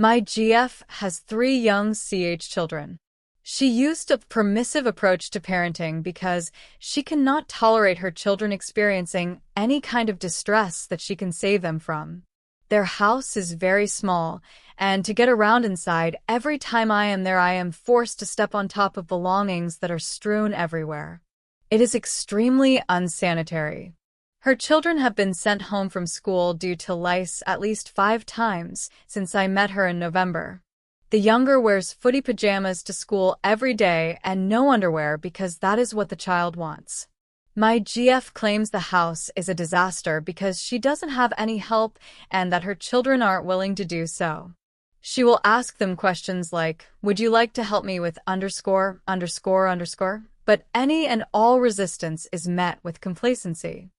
My GF has 3 young children. She used a permissive approach to parenting because she cannot tolerate her children experiencing any kind of distress that she can save them from. Their house is very small, and to get around inside, every time I am there I am forced to step on top of belongings that are strewn everywhere. It is extremely unsanitary. Her children have been sent home from school due to lice at least 5 times since I met her in November. The younger wears footy pajamas to school every day and no underwear because that is what the child wants. My GF claims the house is a disaster because she doesn't have any help and that her children aren't willing to do so. She will ask them questions like, "Would you like to help me with underscore, underscore, underscore?" But any and all resistance is met with complacency.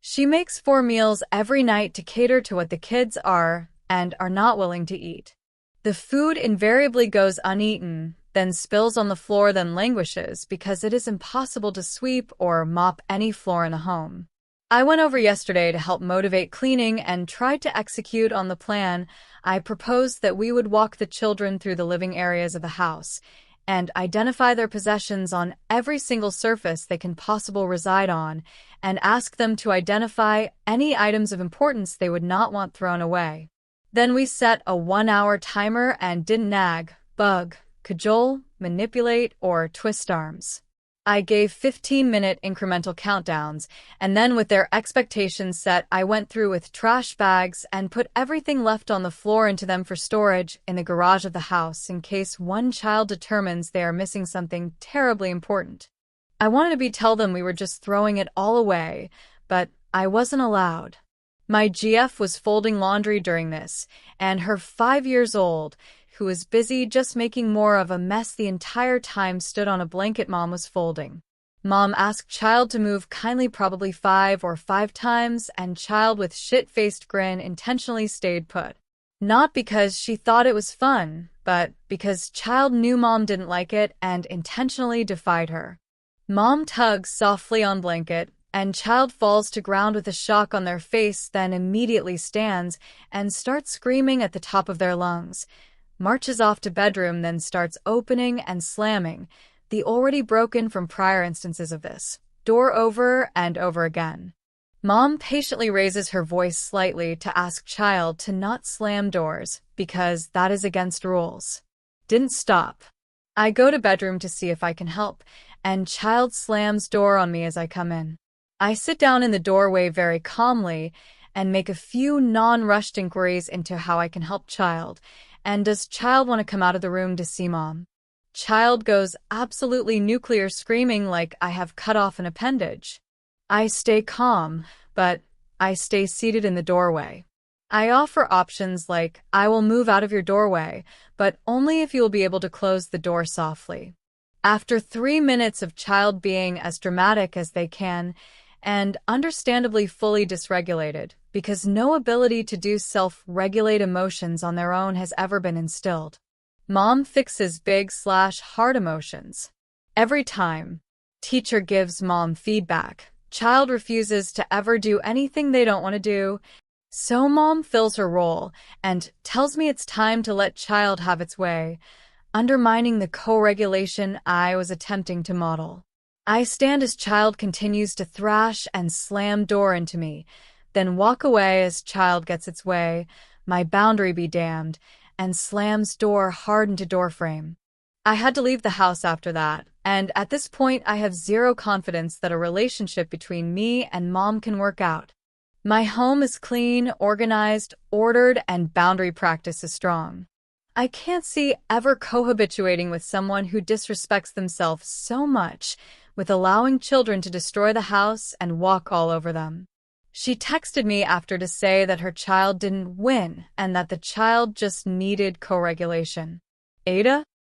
She makes 4 meals every night to cater to what the kids are and are not willing to eat. The food invariably goes uneaten, then spills on the floor, then languishes because it is impossible to sweep or mop any floor in a home. I went over yesterday to help motivate cleaning and tried to execute on the plan. I proposed that we would walk the children through the living areas of the house and identify their possessions on every single surface they can possibly reside on, and ask them to identify any items of importance they would not want thrown away. Then we set a 1-hour timer and didn't nag, bug, cajole, manipulate, or twist arms. I gave 15-minute incremental countdowns, and then with their expectations set, I went through with trash bags and put everything left on the floor into them for storage in the garage of the house in case one child determines they are missing something terribly important. I wanted to tell them we were just throwing it all away, but I wasn't allowed. My GF was folding laundry during this, and her 5 years old, who was busy just making more of a mess the entire time, stood on a blanket Mom was folding. Mom asked child to move kindly probably 5 times, and child with shit-faced grin intentionally stayed put. Not because she thought it was fun, but because child knew Mom didn't like it and intentionally defied her. Mom tugs softly on blanket, and child falls to ground with a shock on their face, then immediately stands and starts screaming at the top of their lungs. Marches off to bedroom, then starts opening and slamming, the already broken from prior instances of this, door over and over again. Mom patiently raises her voice slightly to ask child to not slam doors, because that is against rules. Didn't stop. I go to bedroom to see if I can help, and child slams door on me as I come in. I sit down in the doorway very calmly and make a few non-rushed inquiries into how I can help child, and does child want to come out of the room to see Mom? Child goes absolutely nuclear, screaming like I have cut off an appendage. I stay calm, but I stay seated in the doorway. I offer options like, I will move out of your doorway, but only if you will be able to close the door softly. After 3 minutes of child being as dramatic as they can, and understandably fully dysregulated, because no ability to do self-regulate emotions on their own has ever been instilled. Mom fixes big/hard emotions. Every time teacher gives Mom feedback, child refuses to ever do anything they don't want to do, so Mom fills her role and tells me it's time to let child have its way, undermining the co-regulation I was attempting to model. I stand as child continues to thrash and slam door into me, then walk away as child gets its way, my boundary be damned, and slams door hard into doorframe. I had to leave the house after that, and at this point I have zero confidence that a relationship between me and Mom can work out. My home is clean, organized, ordered, and boundary practice is strong. I can't see ever cohabituating with someone who disrespects themselves so much, with allowing children to destroy the house and walk all over them. She texted me after to say that her child didn't win and that the child just needed co-regulation. AITA?